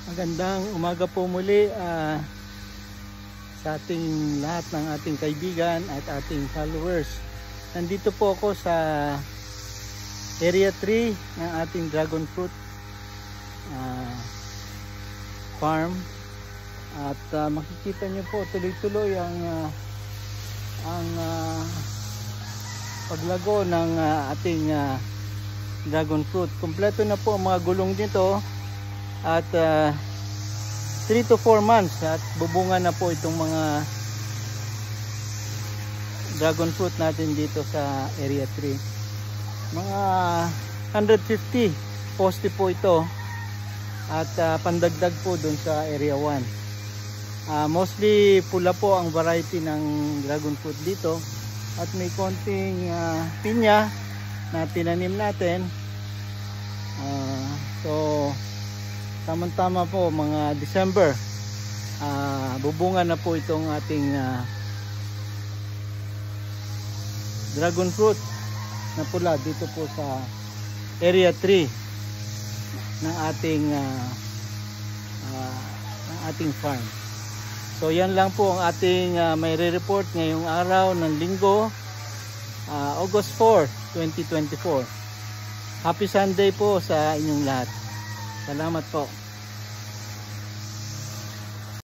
Magandang umaga po muli sa ating lahat ng ating kaibigan at ating followers. Nandito po ako sa Area 3 ng ating dragon fruit farm. At makikita nyo po tuloy-tuloy ang paglago ng ating dragon fruit. Kompleto na po ang mga gulong nito. At 3 to 4 months at bubunga na po itong mga dragon fruit natin dito sa Area 3. Mga 150 poste po ito at pandagdag po dun sa Area 1. Mostly pula po ang variety ng dragon fruit dito at may konting pinya na tinanim natin. So tamang-tama po mga December bubunga na po itong ating dragon fruit na pula dito po sa Area 3 ng ating farm. So yan lang po ang ating may re-report ngayong araw ng Linggo, August 4, 2024. Happy Sunday po sa inyong lahat. Salamat po.